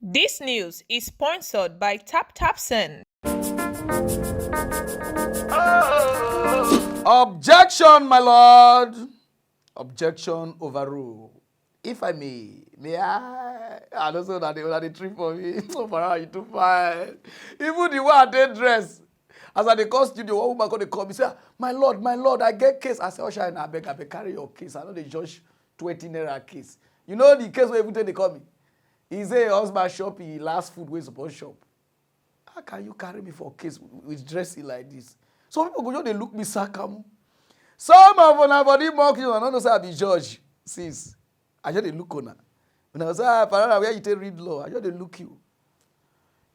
This news is sponsored by TapTapSend. Objection, my lord. Objection overruled. If I may I don't know that they will trip for me. So far, you too fine. Even the one they dress. As I dey call studio, one woman come call me say, my lord, I get case. I say, Osha, I beg, carry your case. I know they judge 20 naira case. You know the case where every day they call me. He say husband shop, he last food where suppose shop. How can you carry me for a case with dressing like this? Some people go, they look me sarcasm. Some of una body mock you, and I don't know say I be judge. Sis, I just dey look on her. When I say, Pararan, where you take read law, I just dey look you.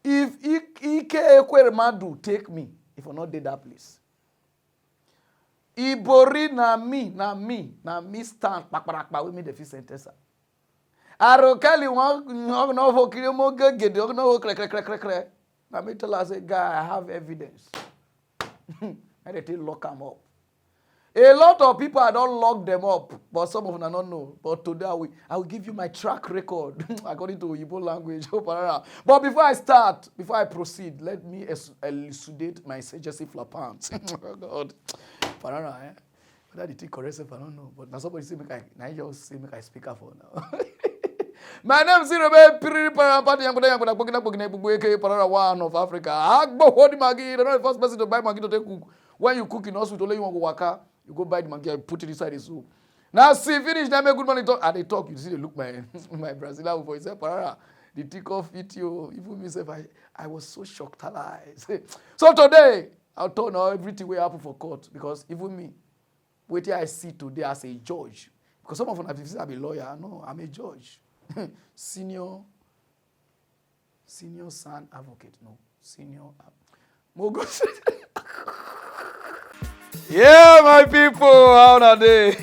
If Ike Ekweremadu take me, if I not did that place. Ibori na me stand pakparakpa with me the fit sentence. Arokeli won no for kiri mo gege, no kre. Na me tell her say, guy, I have evidence. And they take lock them up. A lot of people, I don't lock them up, but some of them I don't know. But today I will give you my track record according to Igbo language. But before I proceed, let me elucidate my suggestive flappants. Oh God, Pararan, whether the thing correct, I don't know. But now somebody say I just say make I speak up for now. My name is Pararan, one of Africa. Agbo hold Maggi. You're not the first person to buy Maggi to take cook. When you cook in hospital, only you want to waka. You go buy the Maggi and put it inside the soup. Now see, finish, now make good money talk. And they talk, you see, they look my Brazilian voice. Say, Pararan, the tick off it you. Even myself, I was so shocked. So today, I'll tell now everything will happen for court. Because even me, wait till I see today as a judge. Because some of them have said I'm a lawyer. No, I'm a judge. Senior son advocate. No, senior. Mogos. Yeah, my people, how are they?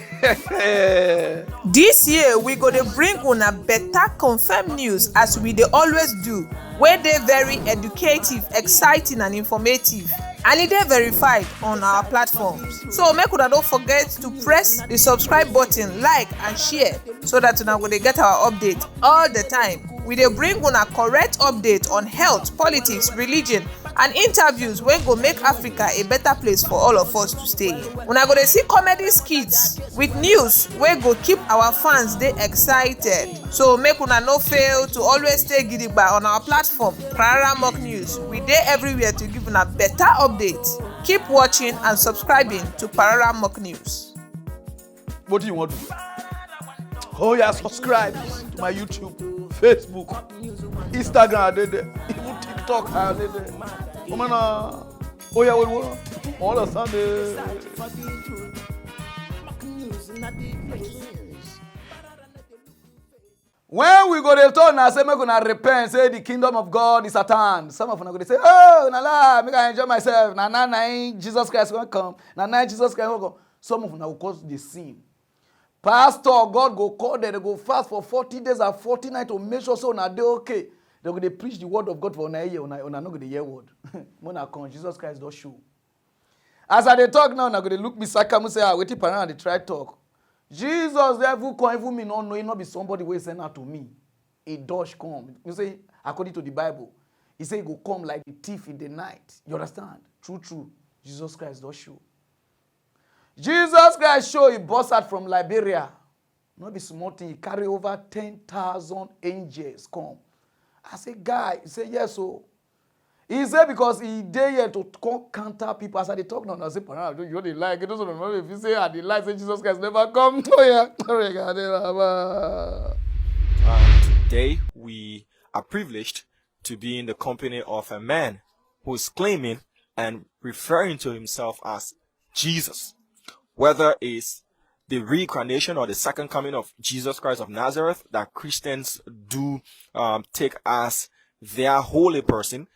This year we go to bring una better confirmed news as we dey always do, where they very educative, exciting and informative. And it is verified on our platforms. So make una don't forget to press the subscribe button, like and share so that una go dey get our update all the time. We dey bring una correct update on health, politics, religion and interviews wey go make Africa a better place for all of us to stay. Una go dey see comedy skits with news wey go keep our fans dey excited. So make una no fail to always stay gidigba on our platform, Pararan Mock News. We dey everywhere to give una better updates. Keep watching and subscribing to Pararan Mock News. What do you want to do? Oh yeah, subscribe to my YouTube, Facebook, Instagram, I did it. Even TikTok, I did it. Oh yeah, what? All of Sunday. When we go to turn and say, make una repent, say the kingdom of God is at hand. Some of them are going to say, oh, nah, make I enjoy myself. Nah, Jesus Christ will come. Nah, Jesus Christ will come. Some of them will cause the sin. Pastor, God go call them, they go fast for 40 days and 40 nights to make sure so now they okay. They're going to preach the word of God for una year, una not going to hear word. When I come, Jesus Christ don't show. As I dey talk now, I'm going to look me sarcasm say, wait till Pararan they try talk. Jesus, devil come, even me not know, it not be somebody who send out to me. A dosh come. You say, according to the Bible, he say he go come like the thief in the night. You understand? True. Jesus Christ don't show. Jesus Christ show he bust out from Liberia. Not be small thing. He carry over 10,000 angels come. I say, guy, he say, yes, so. He said because he dare here to counter people. As I dey talk now, I say, Pararan, you don't like it. Doesn't know if you say I dey like, say Jesus Christ never come. Oh yeah. Today we are privileged to be in the company of a man who is claiming and referring to himself as Jesus. Whether it's the reincarnation or the second coming of Jesus Christ of Nazareth that Christians do take as their holy person,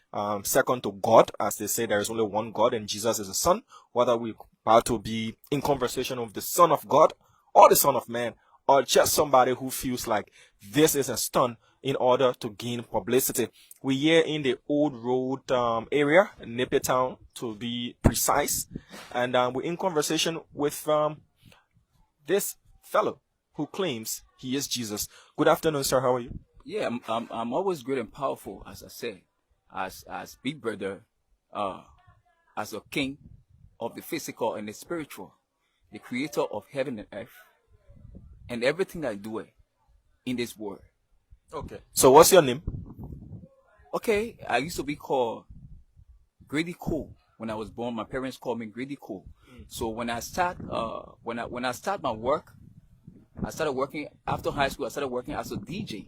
second to God, as they say there is only one God and Jesus is the Son. Whether we about to be in conversation with the Son of God or the Son of Man, or just somebody who feels like this is a stunt in order to gain publicity. We here in the Old Road area, Napier Town to be precise, and we're in conversation with this fellow who claims he is Jesus. Good afternoon, sir. How are you? Yeah, I'm always great and powerful, as I said, as big brother, as a king of the physical and the spiritual, the creator of heaven and earth, and everything I do in this world. Okay. So what's your name? Okay, I used to be called Grady Cole when I was born. My parents called me Grady Cole. So when I start when I start my work, I started working after high school. I started working as a DJ.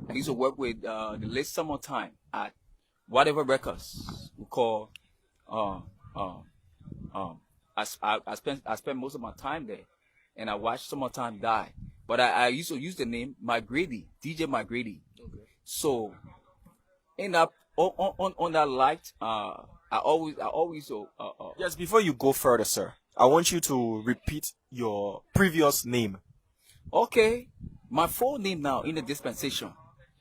I used to work with the late summertime at whatever records we call. I spent most of my time there, and I watched summertime die. But I used to use the name McGrady, DJ McGrady. Okay. So in that on that light, I always Yes, before you go further, sir, I want you to repeat your previous name. Okay, my full name now in the dispensation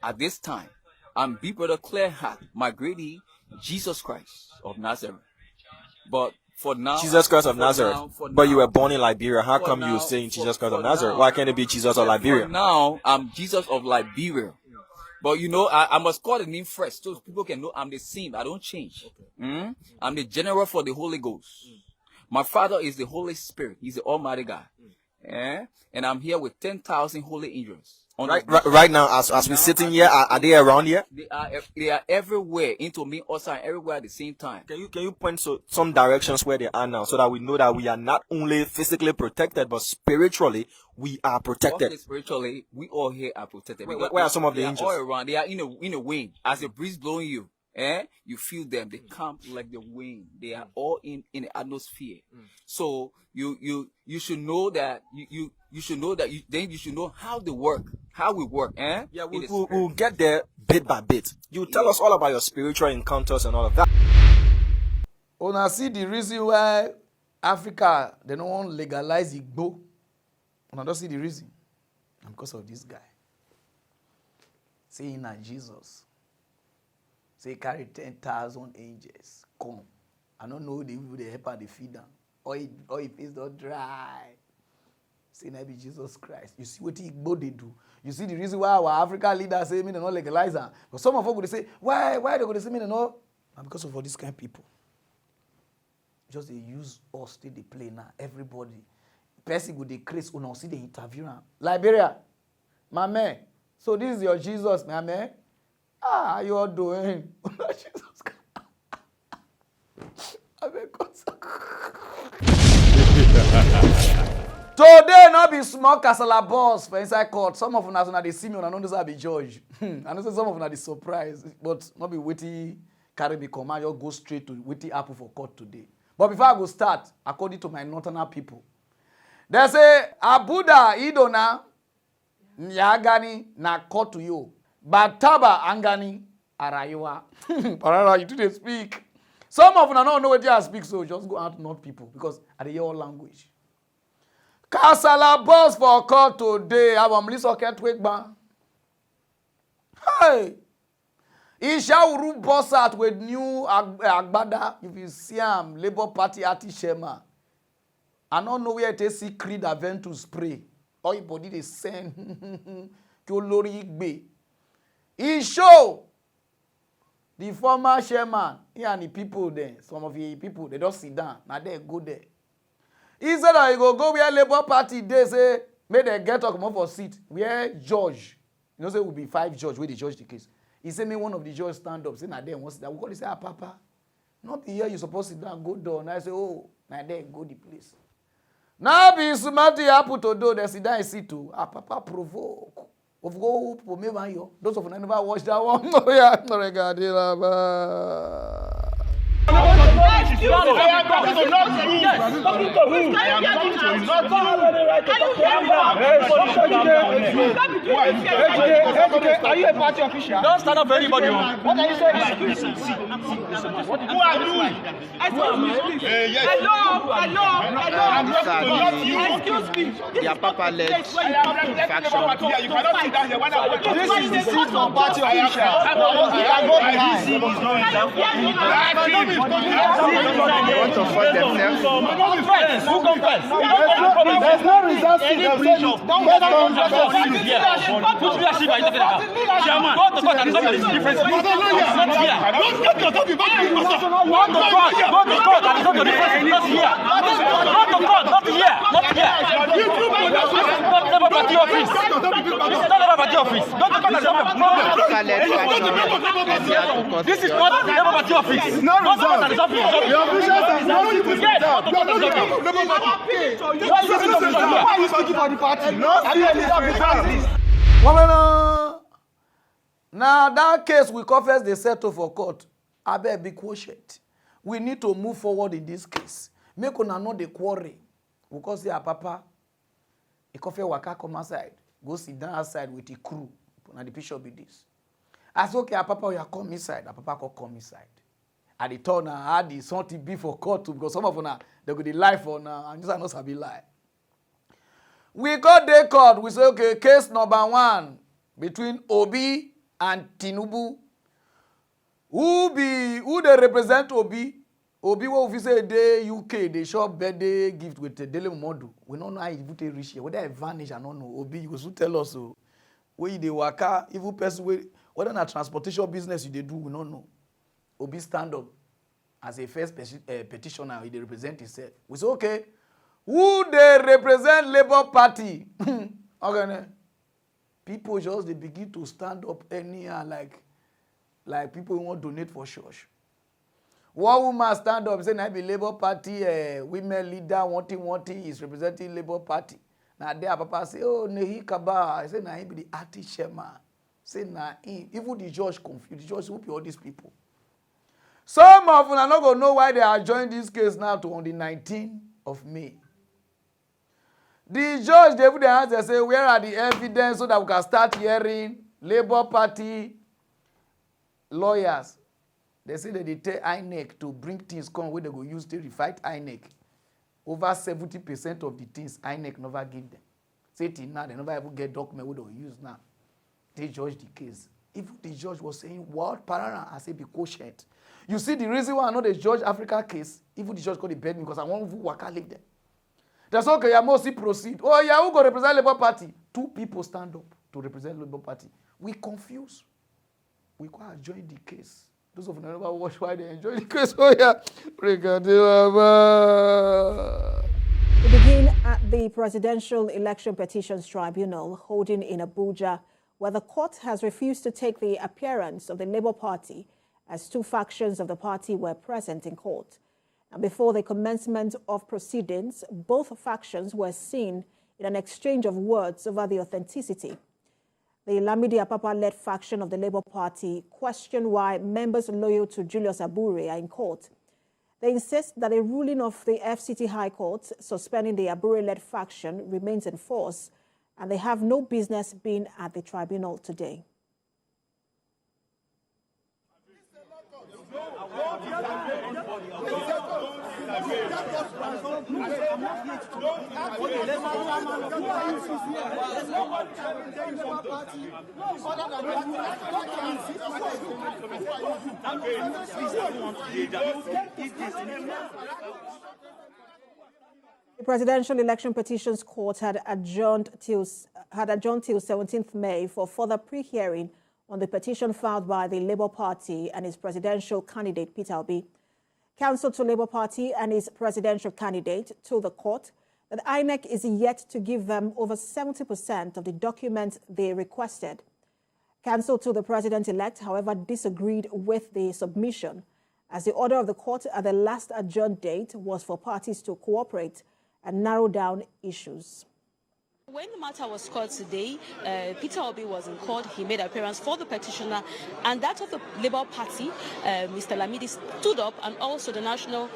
at this time, I'm Big Brother Claire Hart McGrady, Jesus Christ of Nazareth. But for now, Jesus Christ of Nazareth. But you were born in Liberia. How come you saying Jesus Christ of Nazareth? Why can't it be Jesus of Liberia? Now I'm Jesus of Liberia. But you know, I must call the name first so people can know I'm the same. I don't change. Okay. I'm the general for the Holy Ghost. My Father is the Holy Spirit. He's the Almighty God. And I'm here with 10,000 holy angels. Right now, as we're sitting here, are they around here? They are everywhere, into me, also everywhere at the same time. Can you point to some directions where they are now, so that we know that we are not only physically protected, but spiritually we are protected? Okay, spiritually, we all here are protected. Where are some of the angels? All around. They are in the wind. As the breeze blowing you, you feel them. They come like the wind. They are all in the atmosphere. So you should know that you should know that then you should know how they work, how we work. Yeah, we'll get there bit by bit. You tell us all about your spiritual encounters and all of that. Una see the reason why Africa they don't want legalize Igbo. Una don't see the reason. And because of this guy. Saying that Jesus. Say carry 10,000 angels. Come. I don't know the people they help her they feed them. Or if it's not dry. Say that be Jesus Christ. You see what Igbo they do. You see the reason why our African leaders say me they not legalize her. But some of us would say, why they going to say me they not? And because of all these kind of people. Just they use us till they play now. Everybody. Person with the grace when I see the interview now. Liberia. My man. So this is your Jesus, my man. How you all doing? Jesus Today not be small casala boss for inside court. Some of us they see me and I know this will be judge. I know some of us they surprised, but not be waiting carry me command. You go straight to waiting apple for court today. But before I go start, according to my northern people, they say Abuda idona nyagani na court to you. Bataba angani araywa. Pararan, you do speak. Some of them don't know what they speak, so just go out not people because I hear all language. Kasala boss for court today. I'm Melissa Ketwekba. Hey, Ishauru boss out with new Agbada. If you see him, Labour Party Ati Shema. I don't know where they see Creed event to spray. All your body they send. Kyolori Igbe. He show the former chairman, he and the people there, some of the people, they don't sit down. Now they go there. He said that he go where Labour Party, they say, may they get up come for seat. Where judge, you know, say will be 5 judge where they judge the case. He said, me one of the judge stand up, say, now they want sit down. We call it say, Papa, not here you supposed to sit down, go down. I say, oh, now they go the place. Now be smart happen to do, they sit down and sit to, Papa provoke. Of go for me, those of you never watch that one. Oh yeah, no regard. Are you a party official? Don't stand up for anybody. What are you saying? Who are you? Hello. Excuse me. The Apapa led faction. You cannot sit down here when I watch. This is the seat for party official. want to force themselves. Who confess? There's no result. Which leadership are you talking about? Chairman, go to court and resolve this difference. Not here. Go to court and resolve the difference. Not here. Go to court, not here. Not here. Labour Party office. Not Labour Party office. Go to court and resolve the problem. This is not Labour Party office. No result. Your officials have no result. Why are you speaking for the party? No, now that case we confess they settle for court. I better be quotient. We need to move forward in this case. Make una know the quarry. Because say Apapa, he confess waka come outside, go sit down outside with the crew. Now the picture be this. I say okay, Apapa, you come inside. Apapa come inside. At the turn, I had the something be for court too, because some of them they go the lie for now, and this are not sabi lie. We got the court. We say okay, case number 1 between Obi and Tinubu. Who they represent Obi? Obi will visit the UK, they shop birthday gift with the daily model. We don't know how it reach here. Whether it vanish, I don't know. Obi, you go tell us so. Where they waka, even person whether na transportation business you they do, we don't know. Obi stand up as a first petitioner, he represent himself. We say okay, who they represent Labour Party? Okay, people just they begin to stand up anyhow like people who want to donate for church. One woman stand up saying I be Labour Party women leader wanting is representing Labour Party. Now there Papa say oh Nehi Kaba. I say na he be the artist chairman. Say na him. Even the judge confused. The judge who be all these people. Some of them are not gonna know why they are joining this case now to on the 19th of May. The judge they put their hands and say where are the evidence so that we can start hearing Labour Party lawyers. They say that they tell INEC to bring things come where they go use to refight INEC. Over 70% of the things INEC never give them. Say till now, they never ever get document where they use now. They judge the case. If the judge was saying, what Pararan, I say be quotient. You see the reason why I know the judge Africa case, even the judge called it bed because I want to work leave them. That's okay, you must proceed. Oh yeah, who go represent Labour Party? 2 people stand up to represent Labour Party. We confuse. We quite join the case. Those of you never watch why they enjoy the case. Oh yeah. We begin at the Presidential Election Petitions Tribunal holding in Abuja, where the court has refused to take the appearance of the Labour Party as 2 factions of the party were present in court. And before the commencement of proceedings, both factions were seen in an exchange of words over the authenticity. The Lamidi Apapa-led faction of the Labour Party question why members loyal to Julius Abure are in court. They insist that a ruling of the FCT High Court suspending the Abure-led faction remains in force, and they have no business being at the tribunal today. The Presidential Election Petitions Court had adjourned till 17th May for further pre-hearing on the petition filed by the Labour Party and its presidential candidate Peter Obi. Counsel to Labour Party and its presidential candidate told the court that INEC is yet to give them over 70% of the documents they requested. Counsel to the president-elect, however, disagreed with the submission, as the order of the court at the last adjourned date was for parties to cooperate and narrow down issues. When the matter was called today, Peter Obi was in court. He made appearance for the petitioner, and that of the Labour Party, Mr. Lamidi, stood up, and also the national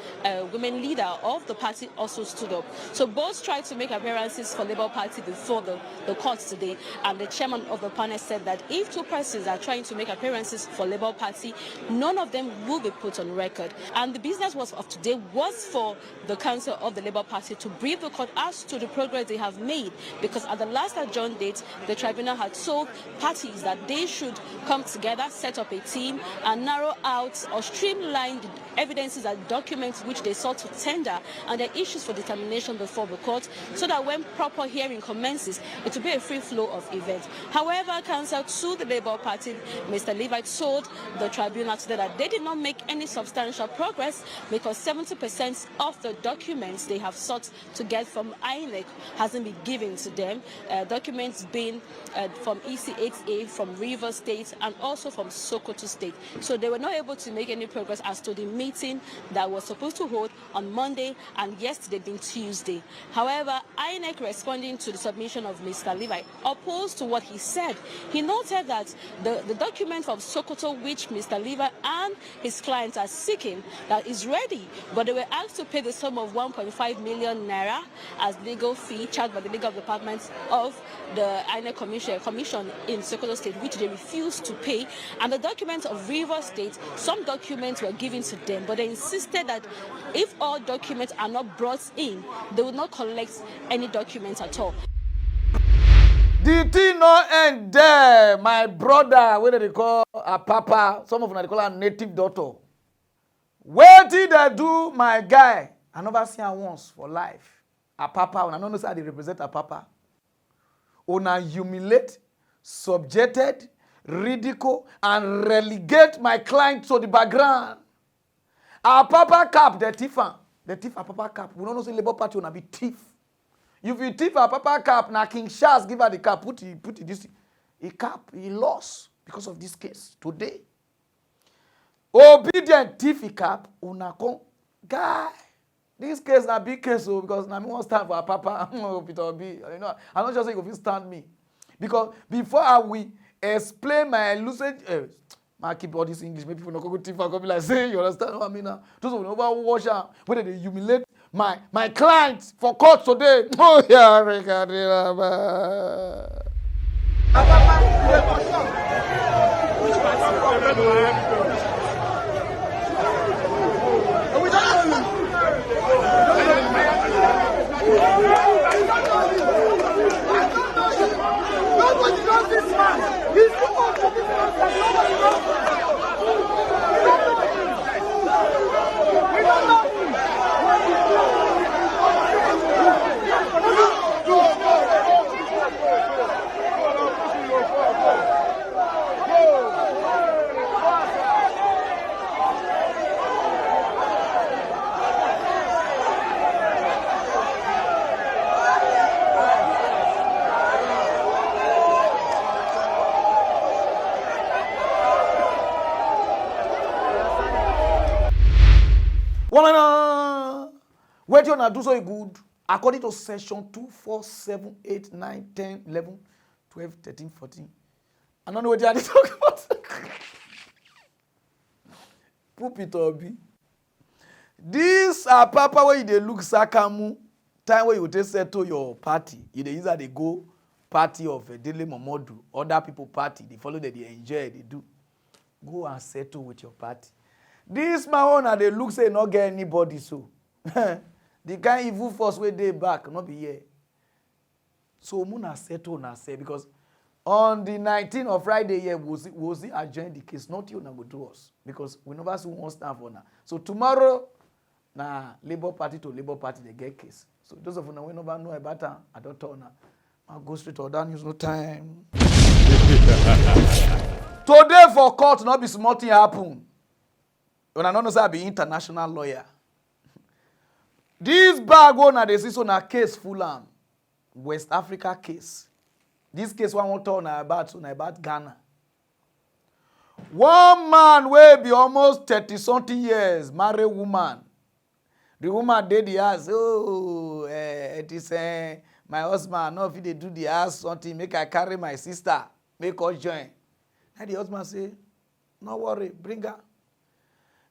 women leader of the party also stood up. So both tried to make appearances for Labour Party before the court today, and the chairman of the panel said that if 2 persons are trying to make appearances for Labour Party, none of them will be put on record. And the business of today was for the counsel of the Labour Party to brief the court as to the progress they have made because at the last adjourned date, the tribunal had told parties that they should come together, set up a team, and narrow out or streamline the evidences and documents which they sought to tender and their issues for determination before the court, so that when proper hearing commences, it will be a free flow of events. However, counsel to the Labour Party, Mr. Levi, told the tribunal today that they did not make any substantial progress because 70% of the documents they have sought to get from INEC hasn't been given to them. Documents being from EC8A, from Rivers State, and also from Sokoto State. So they were not able to make any progress as to the meeting that was supposed to hold on Monday and yesterday being Tuesday. However, INEC, responding to the submission of Mr. Levi, opposed to what he said. He noted that the document from Sokoto, which Mr. Levi and his clients are seeking, that is ready, but they were asked to pay the sum of 1.5 million naira as legal fee charged by the legal department of the INEC commission in Sokoto State, which they refused to pay. And the documents of Rivers State, some documents were given to them, but they insisted that if all documents are not brought in, they would not collect any documents at all. The thing not end there, my brother. What do they call a papa? Some of them they call a native daughter. Where did they do, my guy? I never seen her once for life. A papa, I don't know how they represent a papa. Una humiliate, subjected, ridicule, and relegate my client to the background. Our papa cap, the thief a papa cap. We don't know say Labour Party wanna be thief. If you thief a papa cap, now King Charles give her the cap, put it this. He cap, he lost because of this case today. Obedient thief he cap, una come. Guy, this case na big case because na me won't stand for a papa. Peter Obi, you know, I'm not just saying if you stand me. Because before I will explain my lucid, I keep all this English, maybe people not go thief and come like say, you understand what I mean now? Those who never wash out, whether they humiliate my clients for court today. Oh yeah, Nobody knows this man. He's too old for this man. Nobody knows him. We don't know him. What you want to do so good? According to section 2, 4, 7, 8, 9, 10, 11, 12, 13, 14. I don't know what you are talking about. Pupit Obi. This papa where you look sakamu, time where you take settle your party. You dey use that they go party of Dele Momodu, other people party. They follow that they enjoy, they do. Go and settle with your party. This my own they look say not get anybody so. The kind evil force where they back, not be here. So Muna settle na say because on the 19th of Friday here was it adjourn the case, not you na go do us. Because we never see one stand for now. So tomorrow na Labour Party to Labour Party they get case. So those of you we never know about that, I don't talk now. I'll go straight to that news no time. Today for court not be small thing happen. When I don't know say I be international lawyer. This bag one they see so na case Fulham, West Africa case. This case one want talk na about Ghana. One man will be almost 30-something years, married woman. The woman did the house. Oh, it is my husband. No, if they do the house something, make I carry my sister, make us join. And the husband say, no worry, bring her.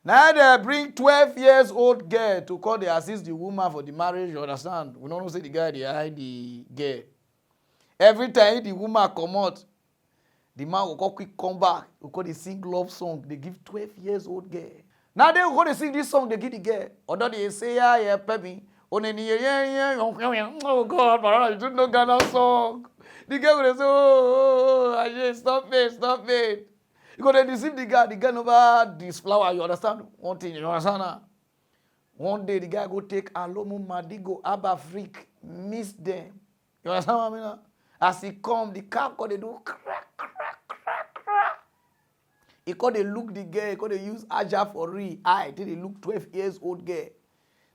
Now they bring 12 years old girl to call the assist the woman for the marriage, you understand? We don't say the guy they hide the girl. Every time the woman come out, the man will go quick come back. We call they sing love song. They give 12 years old girl. Now they go to sing this song, they give the girl. Although they say, yeah, baby, Oh God, Pararan, you don't know Ghana song. The guy will say, oh, Ajay, stop it. You go to deceive the guy never this flower, you understand? One thing, you understand? One day the guy go take Alomu Madigo, Abba Freak, miss them. You understand what I mean? As he come, the car go they do crack. He call they look the girl, he call they use Aja for real. I till they look 12 years old girl.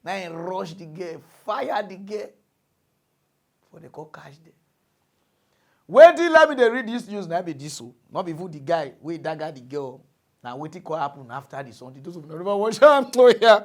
Now he rush the girl, fire the girl. For they call catch them. Wait till let me they read this news, now be this so. Not before the guy, wait dagger the girl. Now wait till what happen after this one. Those of never watch him. Oh yeah,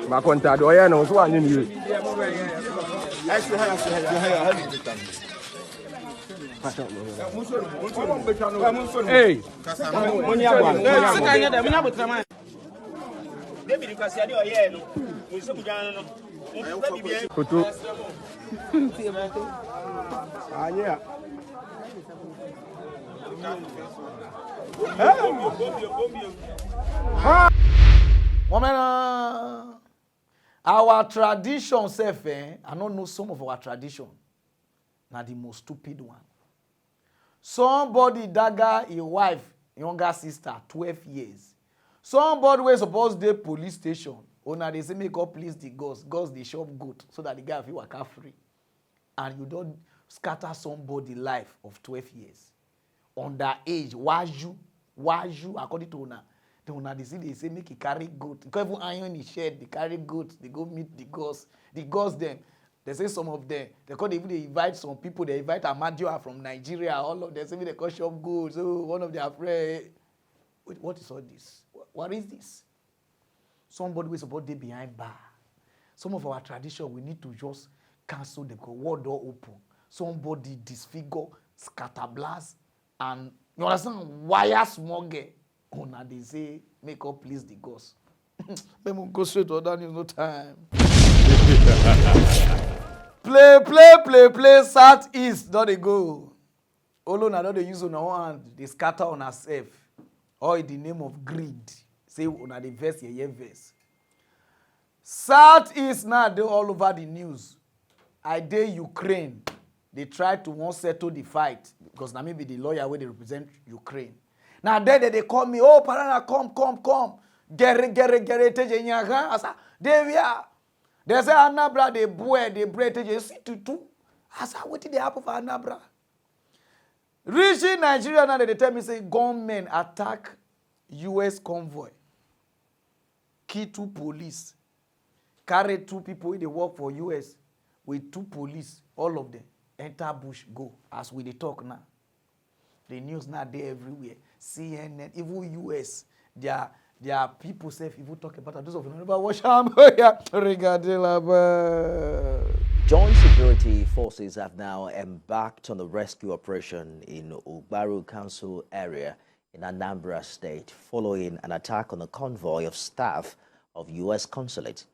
Ma conta do ya no so anyi ni. Hey. Koto. Anya. Woman, our tradition, self, I don't know some of our tradition. Now the most stupid one. Somebody dagger a wife, younger sister, 12 years. Somebody was supposed to police station. Or now they say make up please the ghost they shop good so that the guy feel work free. And you don't scatter somebody life of 12 years. Underage, waju, according to Una. They say make he carry goat. Because even iron his shed, they carry goat, they go meet the ghosts. The ghosts them. They say some of them, they invite some people, they invite Amadioa from Nigeria, all of them say they call shop goods. So one of their friends, what is all this? What is this? Somebody was supposed to be behind bar. Some of our tradition, we need to just cancel the wall door open. Somebody disfigure, scatter blast, and you understand, wire smuggle. Oh, now they say, make up please the ghost. Let me go straight to other news, no time. Play, southeast, don't they go. Although now don't they use on our hand, they scatter on ourselves. Or in the name of greed. Say on the verse, yeah, verse. Southeast now they all over the news. I dare Ukraine. They try to want settle the fight. Because now maybe the lawyer where they represent Ukraine. Now then they call me, oh Pararan, come. Gere, there we are. They say Anabra, they bread, they see to two. I said, what did they happen for Anabra? Reaching Nigeria now, they tell me, say, gunmen attack U.S. convoy. Kill 2 police. Carry 2 people, they work for U.S. with 2 police, all of them. Enter bush, go. As we they talk now. The news now, they everywhere. CNN, even U.S., their people say if you talk about those of you never watch them. Joint security forces have now embarked on the rescue operation in Ogbaru Council area in Anambra State following an attack on a convoy of staff of U.S. consulate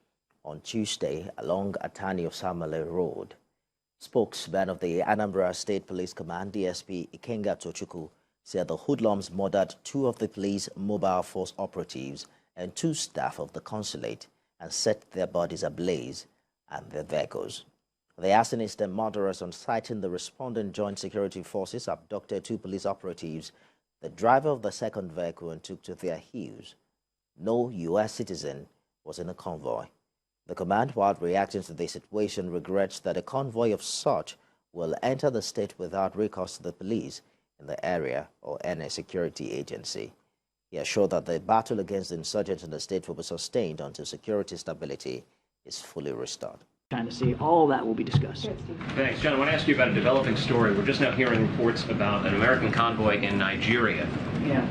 on Tuesday along Atani of Samale Road. Spokesman of the Anambra State Police Command, DSP Ikenga Tochukwu, said the hoodlums murdered 2 of the police mobile force operatives and 2 staff of the consulate and set their bodies ablaze and their vehicles. The arsonists and murderers, on sighting the responding joint security forces, abducted 2 police operatives, the driver of the second vehicle, and took to their heels. No U.S. citizen was in the convoy. The command, while reacting to the situation, regrets that a convoy of such will enter the state without recourse to the police in the area or any security agency. He assured that the battle against the insurgents in the state will be sustained until security stability is fully restored. Trying to see all that will be discussed. Thanks. John, I want to ask you about a developing story. We're just now hearing reports about an American convoy in Nigeria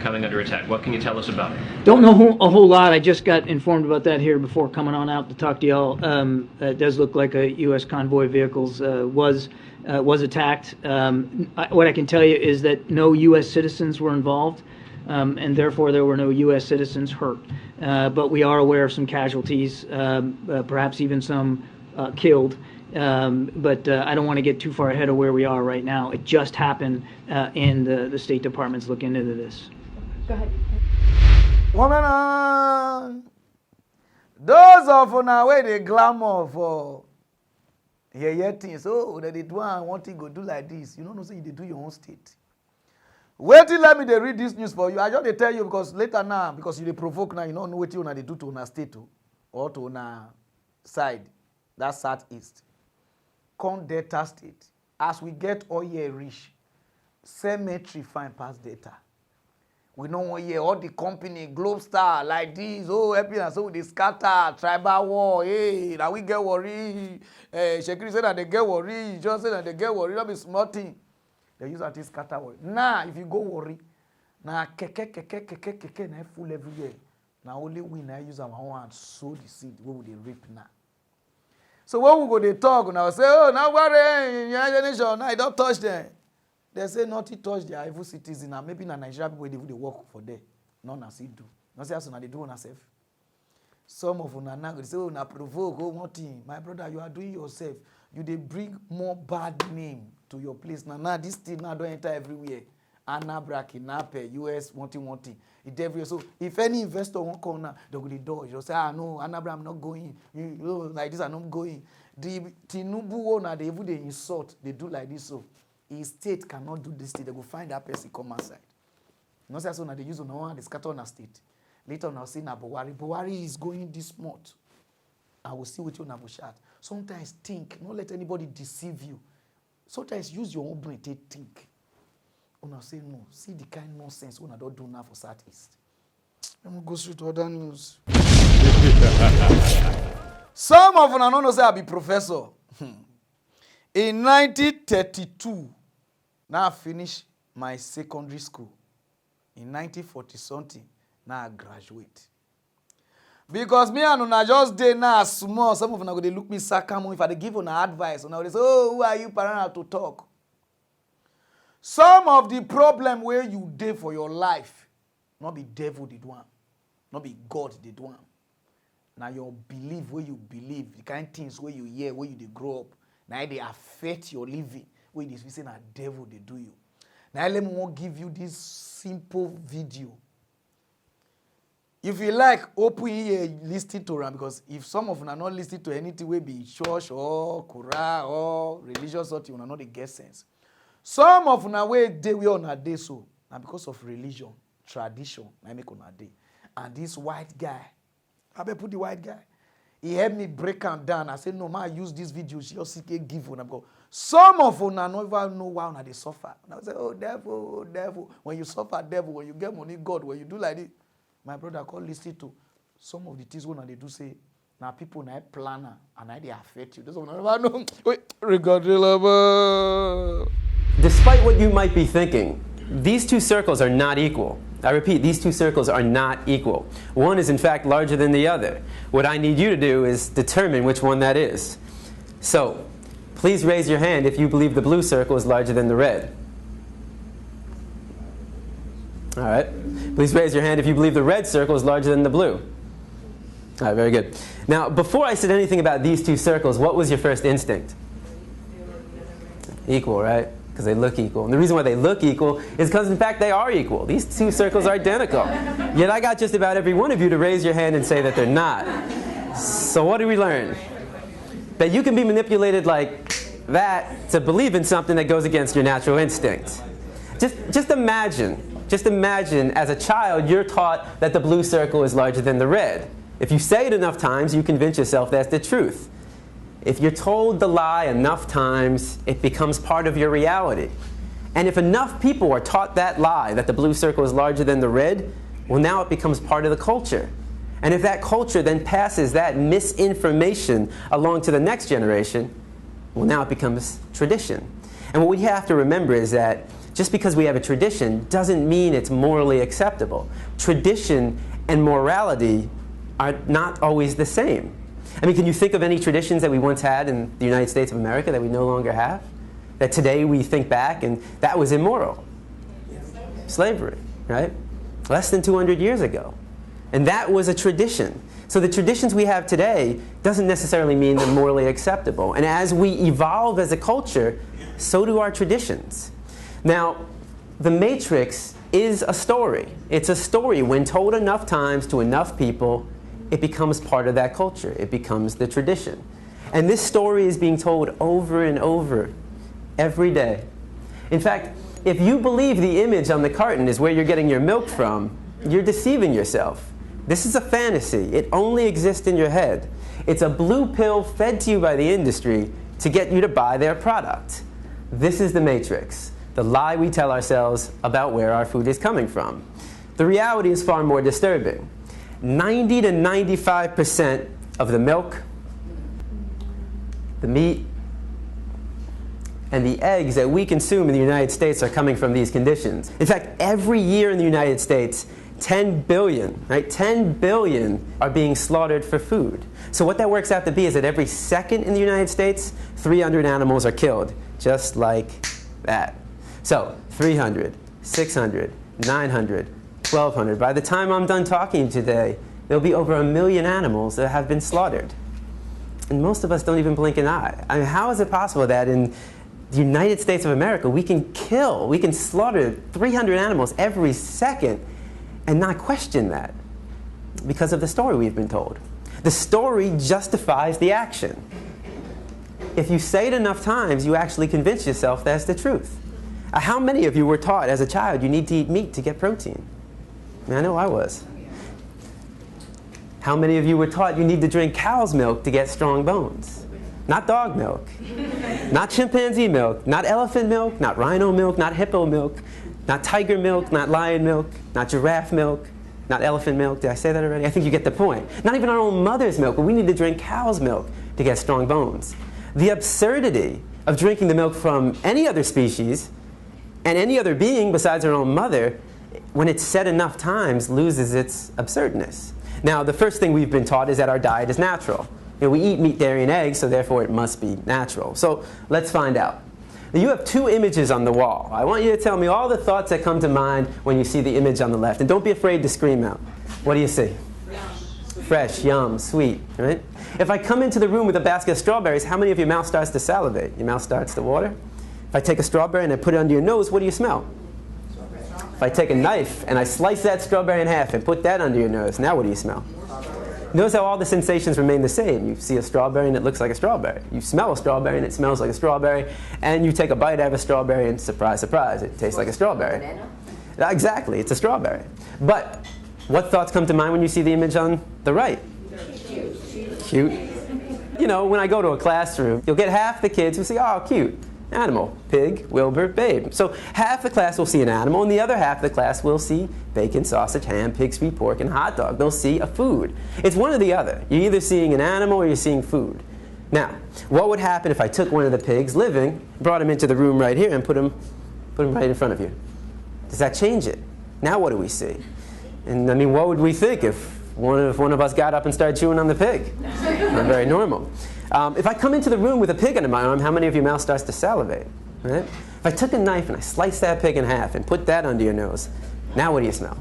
coming under attack. What can you tell us about it? Don't know a whole lot. I just got informed about that here before coming on out to talk to y'all. It does look like a U.S. convoy vehicles was attacked. What I can tell you is that no U.S. citizens were involved, and therefore there were no U.S. citizens hurt. But we are aware of some casualties, perhaps even some killed, but I don't want to get too far ahead of where we are right now. It just happened, and the State Department's looking into this. Go ahead. Woman, those of una where they glamour for things. Oh, that they do one thing go do like this. You don't say they do your own state. Wait till let me they read this news for you. I just they tell you because later now, because you they provoke now, you don't know what you they do to una state or to una side. That's southeast. Come Delta State. As we get all year rich, cemetery fine past data. We know one year all the company, Globe Star, like this, oh, happy and so they scatter, tribal war, hey, now we get worried. Shekiri said that they get worried, John said that they get worried, that be small thing. They use that to scatter worry. Now, if you go worry, now keke, now full everywhere. Now only we now use our own and sow the seed, what would they reap now? So when we go they talk now say, oh, now worry, your generation, now I don't touch them. They say not to touch their evil citizen, and maybe in Nigeria people they work for them. None as it do. Not say as they do on themselves. Some of them now they say, oh, now provoke, oh, one thing. My brother, you are doing yourself. You they bring more bad name to your place. Now this thing now don't enter everywhere. Anabra, kidnapper, US, one thing. It everywhere. So if any investor won't come now, they go to the door. You'll say, ah no, Anabra, I'm not going. You know, like this, I'm not going. The Tinubu owner, they even they insult, they do like this. So his state cannot do this thing. They go find that person come outside. You know, so now they use on one, they scatter on a state. Later on, I'll say, Buhari is going this month. I will see what you on chat. Sometimes think, don't let anybody deceive you. Sometimes use your own brain to think. Una say no. See the kind of nonsense una don't do now for Southeast. Let me go straight to other news. Some of una don't know say I be professor. In 1932, now I finish my secondary school. In 1940 something, now I graduate. Because me and una just dey now small. Some of una go dey look me sarcasm. If I dey give una advice, una dey say, oh, who are you, Pararan, to talk? Some of the problem where you dey for your life, not be devil did one, not be God did one. Now your belief where you believe, the kind of things where you hear, where you dey grow up, now they affect your living. Where you dey say na devil they do you. Now let me want give you this simple video. If you like, open here, listen to them, because if some of them are not listening to anything, will be church or Quran or religious something, you know they get sense. Some of them way they we on a day so, and because of religion, tradition, I make on a day. And this white guy, I better put the white guy. He helped me break him down. I said, no, man, I use this video. She just give one. Go. Some of them don't even know why they suffer. And I say, oh, devil, oh, devil. When you suffer, devil. When you get money, God. When you do like this. My brother call listen to some of the things when they do say, now people now planner and they affect you. That's what I know. Despite what you might be thinking, these two circles are not equal. I repeat, these two circles are not equal. One is in fact larger than the other. What I need you to do is determine which one that is. So, please raise your hand if you believe the blue circle is larger than the red. All right. Please raise your hand if you believe the red circle is larger than the blue. All right, very good. Now, before I said anything about these two circles, what was your first instinct? Equal, right? Because they look equal. And the reason why they look equal is because, in fact, they are equal. These two circles are identical. Yet I got just about every one of you to raise your hand and say that they're not. So what do we learn? That you can be manipulated like that to believe in something that goes against your natural instinct. Just imagine as a child you're taught that the blue circle is larger than the red. If you say it enough times, you convince yourself that's the truth. If you're told the lie enough times, it becomes part of your reality. And if enough people are taught that lie, that the blue circle is larger than the red, Well, now it becomes part of the culture. And if that culture then passes that misinformation along to the next generation, well, now it becomes tradition. And what we have to remember is that just because we have a tradition doesn't mean it's morally acceptable. Tradition and morality are not always the same. I mean, can you think of any traditions that we once had in the United States of America that we no longer have? That today we think back and that was immoral? Slavery, right? Less than 200 years ago. And that was a tradition. So the traditions we have today doesn't necessarily mean they're morally acceptable. And as we evolve as a culture, so do our traditions. Now, The Matrix is a story. It's a story. When told enough times to enough people, it becomes part of that culture. It becomes the tradition. And this story is being told over and over every day. In fact, if you believe the image on the carton is where you're getting your milk from, you're deceiving yourself. This is a fantasy. It only exists in your head. It's a blue pill fed to you by the industry to get you to buy their product. This is the Matrix, the lie we tell ourselves about where our food is coming from. The reality is far more disturbing. 90 to 95% of the milk, the meat, and the eggs that we consume in the United States are coming from these conditions. In fact, every year in the United States, 10 billion, right? 10 billion are being slaughtered for food. So what that works out to be is that every second in the United States, 300 animals are killed, just like that. So 300, 600, 900, 1,200. By the time I'm done talking today, there'll be over 1 million animals that have been slaughtered. And most of us don't even blink an eye. I mean, how is it possible that in the United States of America, we can slaughter 300 animals every second and not question that? Because of the story we've been told. The story justifies the action. If you say it enough times, you actually convince yourself that's the truth. How many of you were taught as a child you need to eat meat to get protein? I mean, I know I was. How many of you were taught you need to drink cow's milk to get strong bones? Not dog milk, not chimpanzee milk, not elephant milk, not rhino milk, not hippo milk, not tiger milk, not lion milk, not giraffe milk, not elephant milk. Did I say that already? I think you get the point. Not even our own mother's milk, but we need to drink cow's milk to get strong bones. The absurdity of drinking the milk from any other species and any other being besides our own mother, when it's said enough times, loses its absurdness. Now, the first thing we've been taught is that our diet is natural. You know, we eat meat, dairy, and eggs, so therefore it must be natural. So let's find out. Now, you have two images on the wall. I want you to tell me all the thoughts that come to mind when you see the image on the left. And don't be afraid to scream out. What do you see? Fresh, yum, sweet, right? If I come into the room with a basket of strawberries, how many of your mouth starts to salivate? Your mouth starts to water? If I take a strawberry and I put it under your nose, what do you smell? If I take a knife and I slice that strawberry in half and put that under your nose, now what do you smell? Notice how all the sensations remain the same. You see a strawberry and it looks like a strawberry. You smell a strawberry and it smells like a strawberry. And you take a bite out of a strawberry and surprise, surprise, it tastes like a strawberry. Exactly, it's a strawberry. But what thoughts come to mind when you see the image on the right? Cute. You know, when I go to a classroom, you'll get half the kids who say, oh, cute. Animal, pig, Wilbur, babe. So half the class will see an animal, and the other half of the class will see bacon, sausage, ham, pig, sweet pork, and hot dog. They'll see a food. It's one or the other. You're either seeing an animal or you're seeing food. Now, what would happen if I took one of the pigs living, brought him into the room right here, and put him right in front of you? Does that change it? Now what do we see? And I mean, what would we think if one of us got up and started chewing on the pig? Not very normal. If I come into the room with a pig under my arm, how many of your mouth starts to salivate? Right? If I took a knife and I sliced that pig in half and put that under your nose, now what do you smell?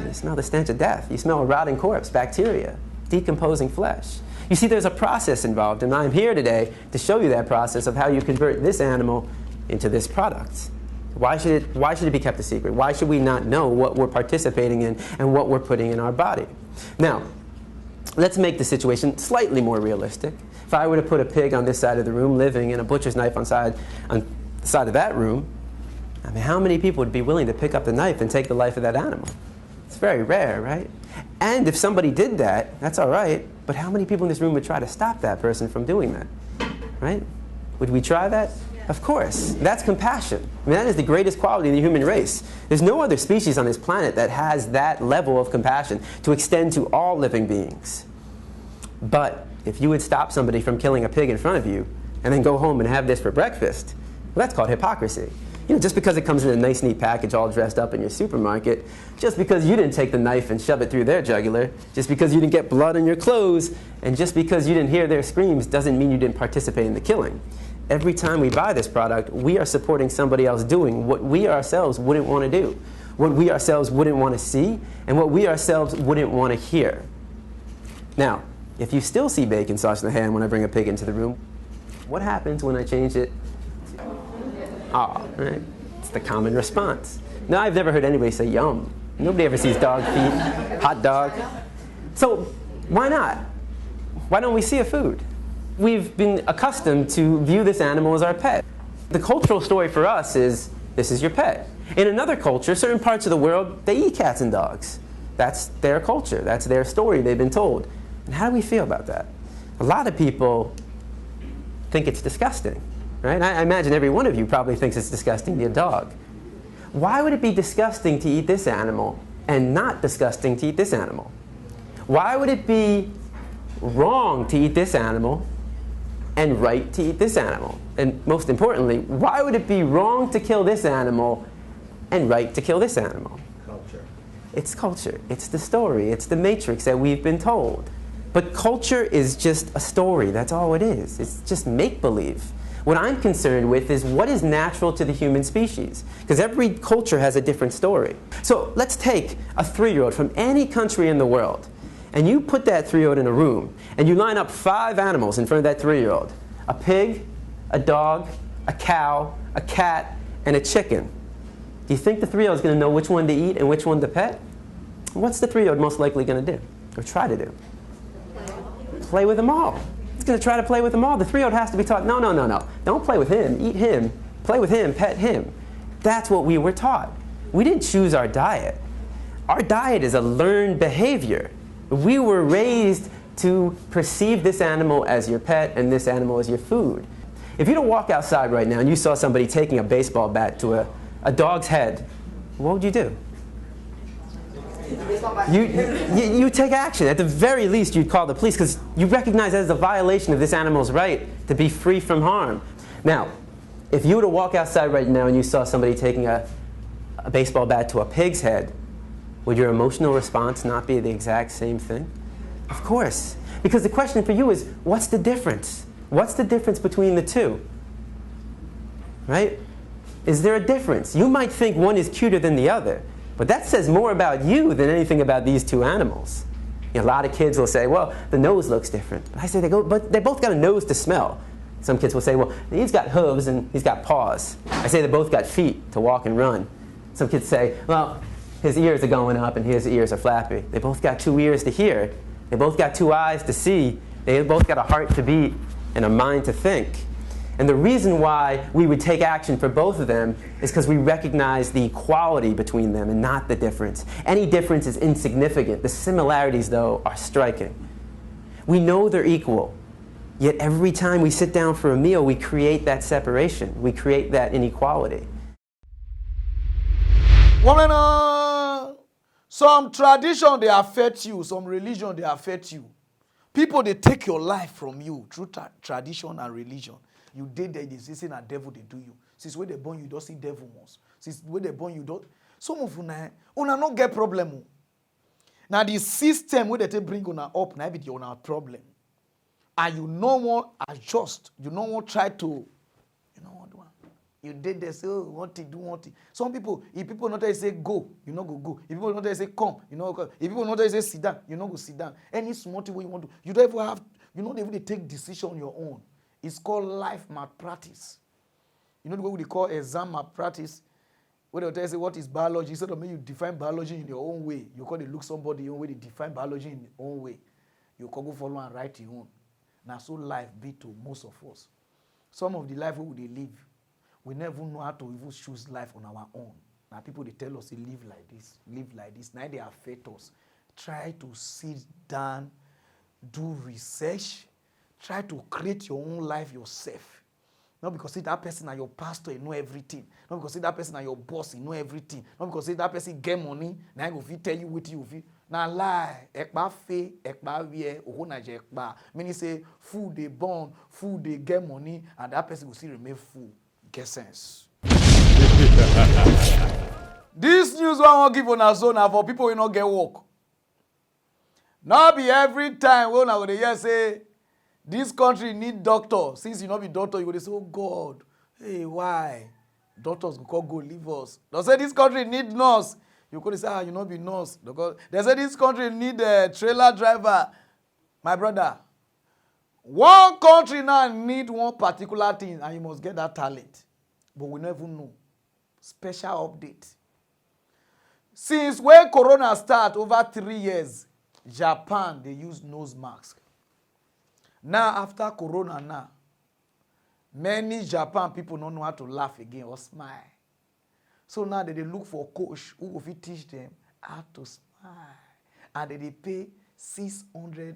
You smell the stench of death. You smell a rotting corpse, bacteria, decomposing flesh. You see, there's a process involved, and I'm here today to show you that process of how you convert this animal into this product. Why should it be kept a secret? Why should we not know what we're participating in and what we're putting in our body? Now, let's make the situation slightly more realistic. If I were to put a pig on this side of the room living and a butcher's knife on the side of that room, I mean, how many people would be willing to pick up the knife and take the life of that animal? It's very rare, right? And if somebody did that, that's all right, but how many people in this room would try to stop that person from doing that? Right? Would we try that? Yeah. Of course. That's compassion. I mean, that is the greatest quality of the human race. There's no other species on this planet that has that level of compassion to extend to all living beings. But if you would stop somebody from killing a pig in front of you and then go home and have this for breakfast, well, that's called hypocrisy. You know, just because it comes in a nice, neat package all dressed up in your supermarket, just because you didn't take the knife and shove it through their jugular, just because you didn't get blood on your clothes, and just because you didn't hear their screams doesn't mean you didn't participate in the killing. Every time we buy this product, we are supporting somebody else doing what we ourselves wouldn't want to do, what we ourselves wouldn't want to see, and what we ourselves wouldn't want to hear. Now, if you still see bacon sauce in the hand when I bring a pig into the room, what happens when I change it? Ah, right? It's the common response. Now, I've never heard anybody say yum. Nobody ever sees dog feet, hot dog. So why not? Why don't we see a food? We've been accustomed to view this animal as our pet. The cultural story for us is, this is your pet. In another culture, certain parts of the world, they eat cats and dogs. That's their culture. That's their story they've been told. And how do we feel about that? A lot of people think it's disgusting, right? I imagine every one of you probably thinks it's disgusting to eat a dog. Why would it be disgusting to eat this animal and not disgusting to eat this animal? Why would it be wrong to eat this animal and right to eat this animal? And most importantly, why would it be wrong to kill this animal and right to kill this animal? Culture. It's culture. It's the story. It's the matrix that we've been told. But culture is just a story. That's all it is. It's just make-believe. What I'm concerned with is what is natural to the human species. Because every culture has a different story. So let's take a 3-year-old from any country in the world, and you put that 3-year-old in a room, and you line up 5 animals in front of that 3-year-old. A pig, a dog, a cow, a cat, and a chicken. Do you think the 3-year-old is going to know which one to eat and which one to pet? What's the 3-year-old most likely going to do, or try to do? Play with them all. It's going to try to play with them all. The 3-year-old has to be taught, no, no, no, no. Don't play with him. Eat him. Play with him. Pet him. That's what we were taught. We didn't choose our diet. Our diet is a learned behavior. We were raised to perceive this animal as your pet and this animal as your food. If you don't walk outside right now and you saw somebody taking a baseball bat to a dog's head, what would you do? You take action. At the very least, you'd call the police because you recognize that as a violation of this animal's right to be free from harm. Now, if you were to walk outside right now and you saw somebody taking a baseball bat to a pig's head, would your emotional response not be the exact same thing? Of course. Because the question for you is, what's the difference? What's the difference between the two? Right? Is there a difference? You might think one is cuter than the other. But that says more about you than anything about these two animals. You know, a lot of kids will say, well, the nose looks different. But I say, but they both got a nose to smell. Some kids will say, well, he's got hooves and he's got paws. I say they both got feet to walk and run. Some kids say, well, his ears are going up and his ears are flappy. They both got 2 ears to hear. They both got 2 eyes to see. They both got a heart to beat and a mind to think. And the reason why we would take action for both of them is because we recognize the equality between them and not the difference. Any difference is insignificant. The similarities, though, are striking. We know they're equal, yet every time we sit down for a meal, we create that separation. We create that inequality. Some tradition, they affect you. Some religion, they affect you. People, they take your life from you through tradition and religion. You did that, they say a devil they do you. Since when they born you don't see devil once. Since when they born you don't. Some of you not get problem. Now the system where they bring una up, now be your problem. And you no more adjust. You no more try to, you know what do. You did this, oh, want to do, want to. Some people, if people not say go, you know go. If people not say come, you know come. If people not say sit down, you know go sit down. Any small thing you want to, you don't even have, you don't even take decision on your own. It's called life malpractice. You know the way we call exam malpractice? When they tell you what is biology, instead of you define biology in your own way, you call it look somebody your own way, they define biology in their own way. You can go follow and write your own. Now so life be to most of us. Some of the life we live, we never know how to even choose life on our own. Now people they tell us to live like this, live like this. Now they affect us. Try to sit down, do research. Try to create your own life yourself. Not because say that person and your pastor, you know everything. Not because say that person and your boss, you know everything. Not because say that person get money, now go fit tell you what you feel. Now lie, ekpa fe, ekpa wie, ohona je ekpa. Meaning say fool they born, fool they get money, and that person will still remain fool. Get sense. This news one won't give on a zone for people who not get work. Not be every time when I would hear say this country need doctor. Since you not be doctor, you would say, oh God, hey, why? Doctors go leave us. They say this country need nurse. You could say, you not be nurse. They say this country need a trailer driver. My brother, one country now need one particular thing and you must get that talent. But we never know. Special update. Since when Corona start over 3 years, Japan, they use nose mask. Now, after Corona now, many Japan people don't know how to laugh again or smile. So now they look for a coach who will teach them how to smile. And they pay $650.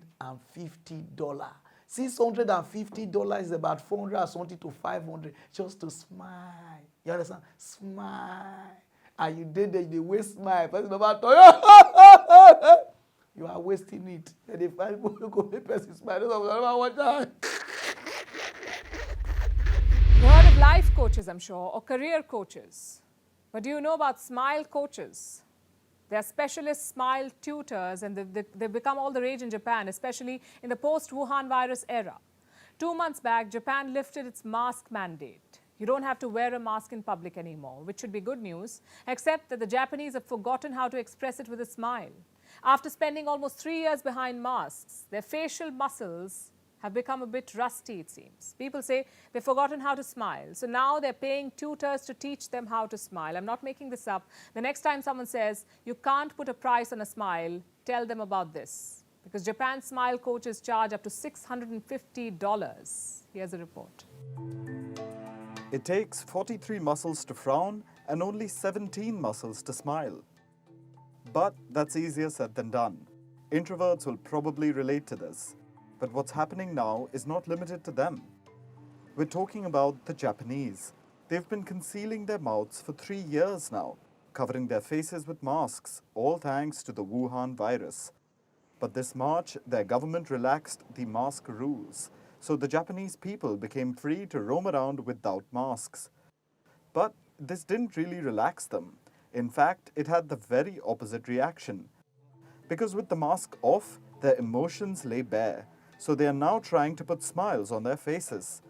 $650 is about 400 or something to 500 just to smile. You understand? Smile. And you did they waste smile. Person about you are wasting it. And they find people who go make person smile. You heard of life coaches, I'm sure, or career coaches. But do you know about smile coaches? They are specialist smile tutors, and they've become all the rage in Japan, especially in the post-Wuhan virus era. 2 months back, Japan lifted its mask mandate. You don't have to wear a mask in public anymore, which should be good news, except that the Japanese have forgotten how to express it with a smile. After spending almost 3 years behind masks, their facial muscles have become a bit rusty, it seems. People say they've forgotten how to smile. So now they're paying tutors to teach them how to smile. I'm not making this up. The next time someone says, you can't put a price on a smile, tell them about this. Because Japan's smile coaches charge up to $650. Here's a report. It takes 43 muscles to frown and only 17 muscles to smile. But that's easier said than done. Introverts will probably relate to this. But what's happening now is not limited to them. We're talking about the Japanese. They've been concealing their mouths for 3 years now, covering their faces with masks, all thanks to the Wuhan virus. But this March, their government relaxed the mask rules, so the Japanese people became free to roam around without masks. But this didn't really relax them. In fact, it had the very opposite reaction. Because with the mask off, their emotions lay bare. So they are now trying to put smiles on their faces.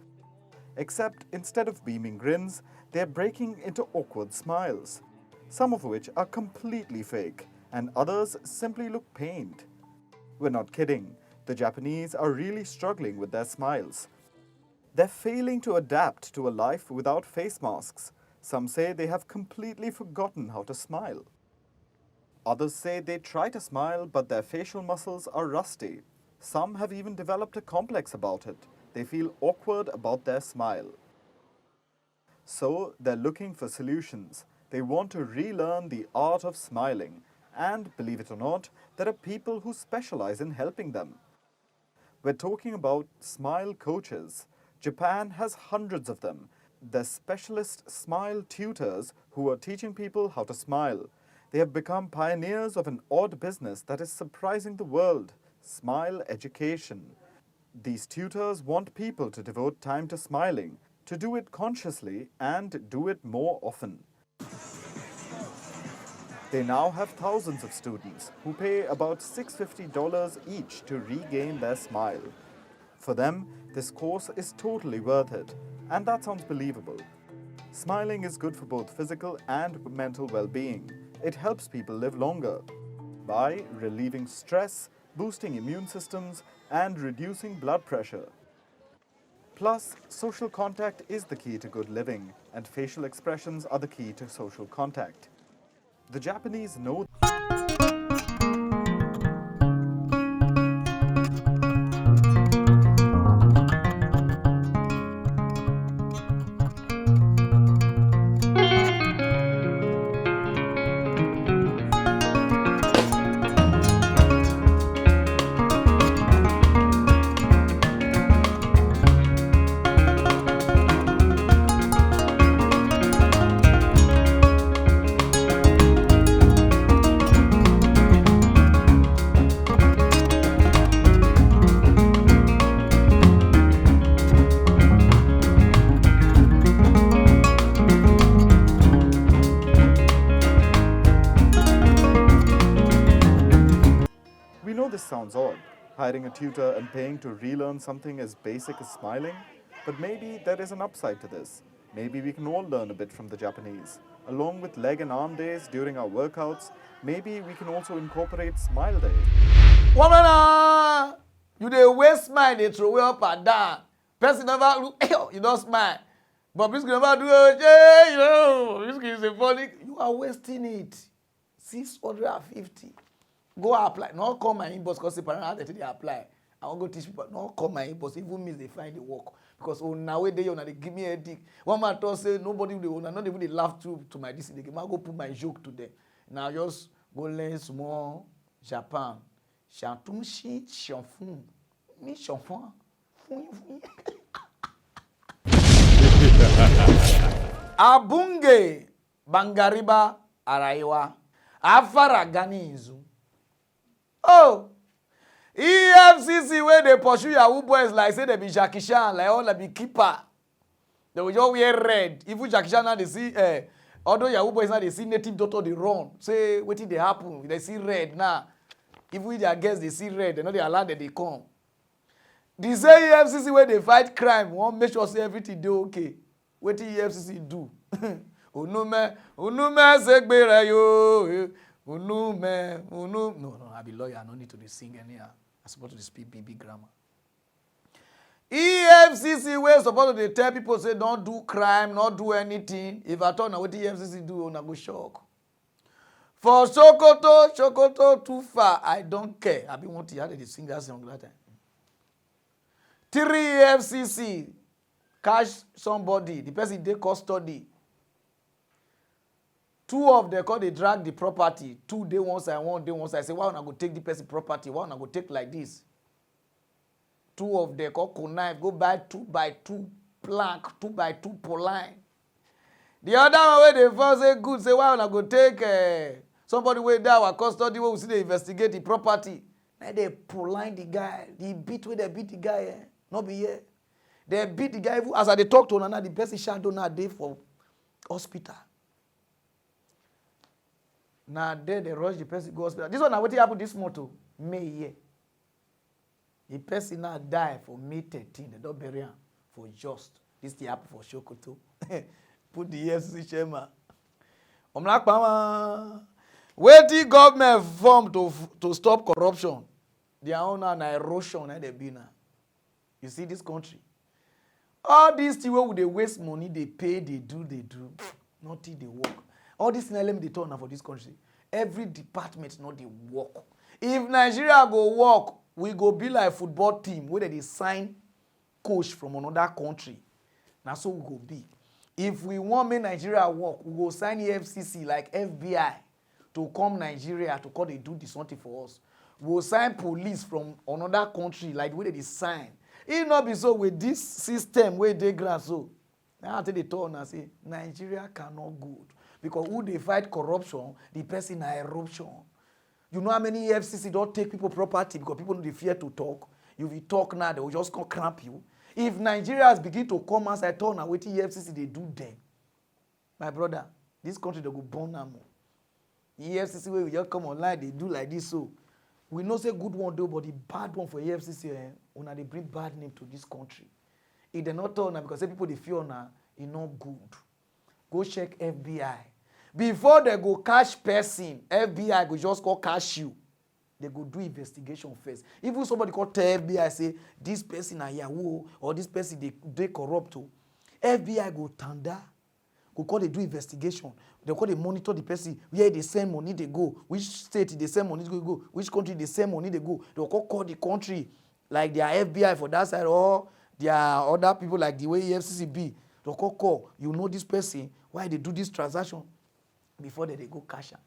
Except instead of beaming grins, they are breaking into awkward smiles, some of which are completely fake, and others simply look pained. We're not kidding. The Japanese are really struggling with their smiles. They're failing to adapt to a life without face masks. Some say they have completely forgotten how to smile. Others say they try to smile, but their facial muscles are rusty. Some have even developed a complex about it. They feel awkward about their smile. So they're looking for solutions. They want to relearn the art of smiling. And believe it or not, there are people who specialize in helping them. We're talking about smile coaches. Japan has hundreds of them. They're specialist smile tutors who are teaching people how to smile. They have become pioneers of an odd business that is surprising the world. Smile education. These tutors want people to devote time to smiling, to do it consciously and do it more often. They now have thousands of students who pay about $650 each to regain their smile. For them, this course is totally worth it, and that sounds believable. Smiling is good for both physical and mental well-being. It helps people live longer by relieving stress, boosting immune systems, and reducing blood pressure. Plus, social contact is the key to good living, and facial expressions are the key to social contact. The Japanese know this sounds odd, hiring a tutor and paying to relearn something as basic as smiling. But maybe there is an upside to this. Maybe we can all learn a bit from the Japanese. Along with leg and arm days during our workouts, maybe we can also incorporate smile day. Woman, you dey waste smile, they throw away up and down. Person never look, you don't smile. But this never do this is funny. You are wasting it. 650. Go apply. Not call my inbox because Pararan they apply. I won't go teach people. Not call my inbox. Even means they find the work. Because now they give me a dick. One man told say nobody will not even they laugh to my this. They go put my joke to them. Now just go learn small Japan. Chantumshi chanfun. Me chanfun. Abunge Bangariba Araiwa Afara Ganizu. Oh, EFCC where they pursue Yahoo boys like say they be Jackie Chan, like all they be keeper. They will just wear red. Even Jackie Chan now they see, although Yahoo boys now they see native doctor they run. Say what did they happen? They see red now. If we their guests they see red, they know they allow that they come. The same EFCC where they fight crime, won't make sure say everything do okay. What did EFCC do? Unume segbera yo. Unume. No, I be lawyer. I don't need to be sing anyhow. I'm supposed to speak BB grammar. EFCC where supposed to tell people say don't do crime, not do anything. If I told now what the EFCC do, I go shock. For Sokoto too far. I don't care. I be wanting to sing that song that time. 3 EFCC catch somebody, the person they custody. 2 of them call they drag the property. 2 day one side, 1 day one side. I say, why not go take the person property? Why not go take like this? 2 of them call connive, go buy 2x2 plank, 2x2 per line. The other one where they first say good, say why not go take somebody way down our custody where we see they investigate the property. Now they poline the guy. The beat where they beat the guy, not be here. They beat the guy. As they talk to another, the person shadow now day for hospital. Now then they rush the person go hospital. This one now what happened this motor May year. The person now die for May 13. They don't bury him for just. This thing happen for Sokoto. Put the EFCC chairman. I'm like, mama. Where the government form to stop corruption? Their own an erosion and they be now. You see this country. All these things where they waste money, they pay, they do. Nothing they work. All these things they turn for this country. Every department not they work. If Nigeria go work, we go be like football team where they sign coach from another country. Now so we go be. If we want make Nigeria work, we go sign EFCC like FBI to come Nigeria to come they do this something for us. We will sign police from another country like the way they sign. It not be so with this system where they grant so. Now they turn and say Nigeria cannot good. Because who they fight corruption, the person are eruption. You know how many EFCC don't take people property because people don't fear to talk. If you talk now, they will just come cramp you. If Nigerians begin to come outside turn and wait EFCC, they do them. My brother, this country they go burn them. EFCC where we just come online, they do like this so. We know say good one though, but the bad one for EFCC, when they bring bad name to this country. If they not turn because say people they feel now, it's not good. Go check FBI. Before they go catch person, FBI go just go catch you. They go do investigation first. Even somebody call tell FBI say this person are Yahoo or this person they corrupt. FBI go tanda. Go call they do investigation. They call they monitor the person where they send money they go, which state they send money they go, which country they send money they go. They call the country like their FBI for that side or their other people like the way EFCC be. They call you know this person why they do this transaction before they go cash out.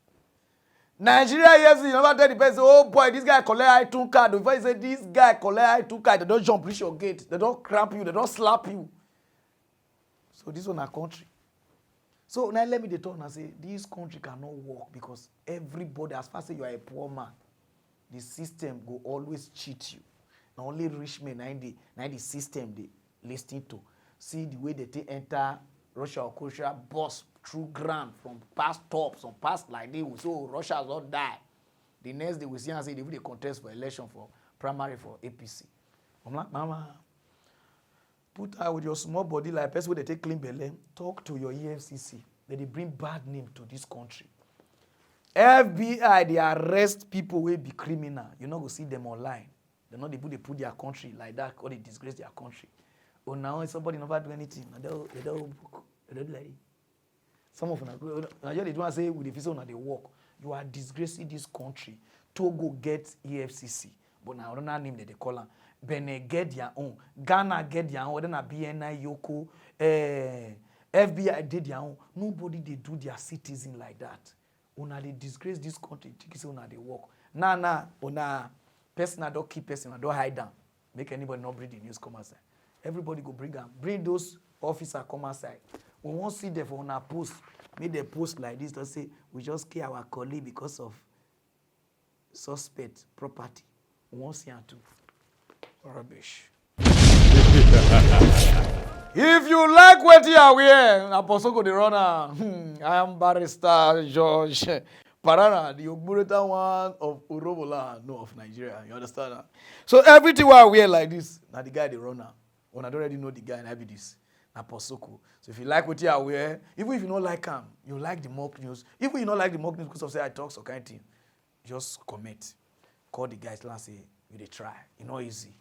Nigeria EFCC never tell the person, oh boy, this guy collect I2 card. Before you say this guy collect I2 card, they don't jump reach your gate, they don't cramp you, they don't slap you. So this one a country. So now let me turn and say this country cannot work because everybody, as far as you are a poor man, the system will always cheat you. Now only rich men now the system they listening to. See the way they enter Russia or Croatia, bus through ground from past top, some past like this, so Russia has not died. The next day we see and say they contest for election for primary for APC. I'm like, Mama, put out with your small body like person where they take clean belly. Talk to your EFCC. They bring bad name to this country. FBI, they arrest people who be criminal. You know, go see them online. They're not able to put their country like that or they disgrace their country. Oh, now somebody never do anything. They don't like it. Some of them, they don't want to say with the visa on they work. You are disgracing this country. Togo get EFCC. But now I don't know name that they call them. Benin get their own. Ghana get their own. Then a BNI, Yoko, FBI did their own. Nobody they do their citizen like that. Una they disgrace this country. Una they work. Una person don't keep person. Don't hide them. Make anybody not bring the news come outside. Everybody go bring them. Bring those officers come outside. We won't see them for una post. Make the post like this to say we just kill our colleague because of suspect property. We won't see them too. Rubbish. If you like what you are wearing, Apostle go the runner. I am Barrister George Pararan, the Ogbureta one of Urobola, no, of Nigeria. You understand that? So everything I wear like this, now the guy the runner. When I don't already know the guy and I be this. Apostle. So if you like what you are wearing, even if you don't like him, you like the mock news. Even if you don't like the mock news because of say I talk so kind of thing, just comment. Call the guys and say, you dey try. It's not easy.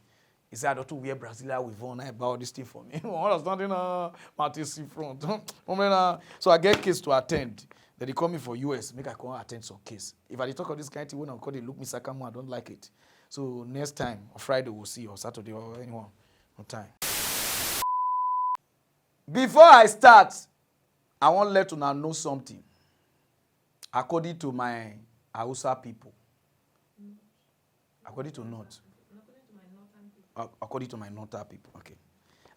He said, I don't wear Brasilia with one eye about this thing for me. Understanding Martin C front. So I get case to attend. Then they call me for US. Make I come attend some case. If I talk of this kind of thing, when I call they look me Sakamu, I don't like it. So next time, on Friday we'll see, or Saturday or anyone. No time. Before I start, I want to let you know something. According to my Hausa people. According to North. According to my Northern people. Okay.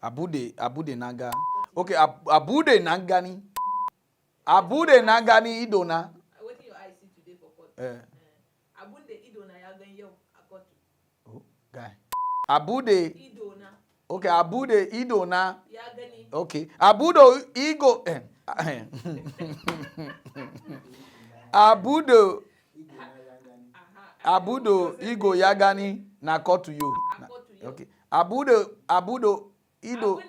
Abude Naga. Okay, Abude Nangani. Abude Nangani Idona. What do your eyes see today for court? Abude Idona Yaganyo Akotu. Oh, guy. Abude Idona. Okay, Abude Idona. Yagani. Okay. Abudo Igo. Abudo Igo Yagani na call to you. Okay. Abudo Ido.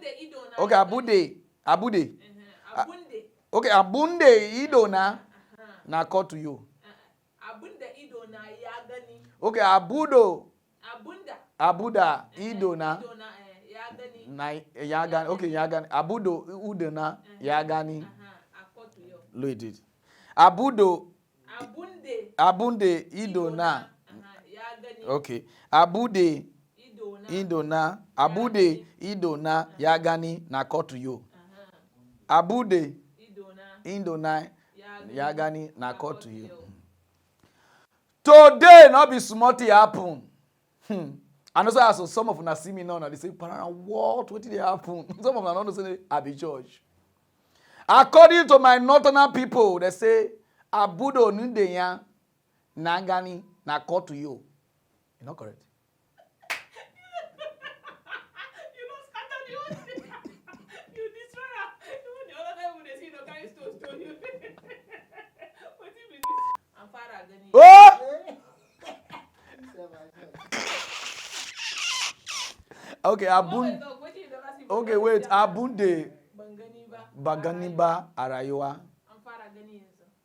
Okay, Abude. Okay, Abunde Idona na call to you. Abunde Idona Yagani. Okay, Abuda Idona. Na Yagani. Okay, Yagani. Abudo Udona Yagani. Look it. Abunde Idona. Okay. Abude Idona. Abude Idona Yagani na call to you. Abude Idona Yagani na call to you. Today not be smarty happen. And also as some of them see me now, they say, Pararan, what did happen? Some of them don't say I be judge. According to my northern people, they say Abudo Nundeya Nagani na call to you. You not correct? You don't scatter the whole thing. You destroy her. Even the other time when they see the guy stole you. What do you mean? I'm Pararan. Oh! Okay, Okay, wait. Abunde Baganiba Arayoa.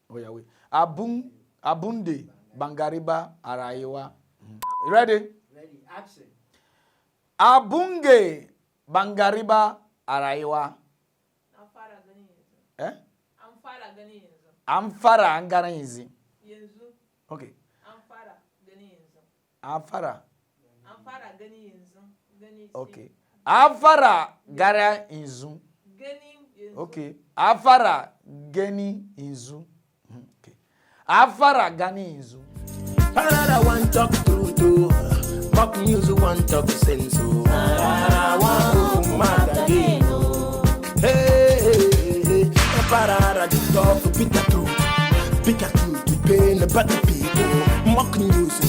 Oh yeah, wait. Abunde Bangariba Arayoa. You ready? Ready. Action. Abunge Bangariba Arayoa. Eh? Amfara Anganayizi. Okay. Amfara. Okay. Afara gara inzu. Okay. Afara geni inzu. Okay. Afara gani inzu. Parara one talk true to. Mock news one talk sense. Parara one mad again. Hey. Parara the talk Peter to. Peter to pain the bad people. Mock news.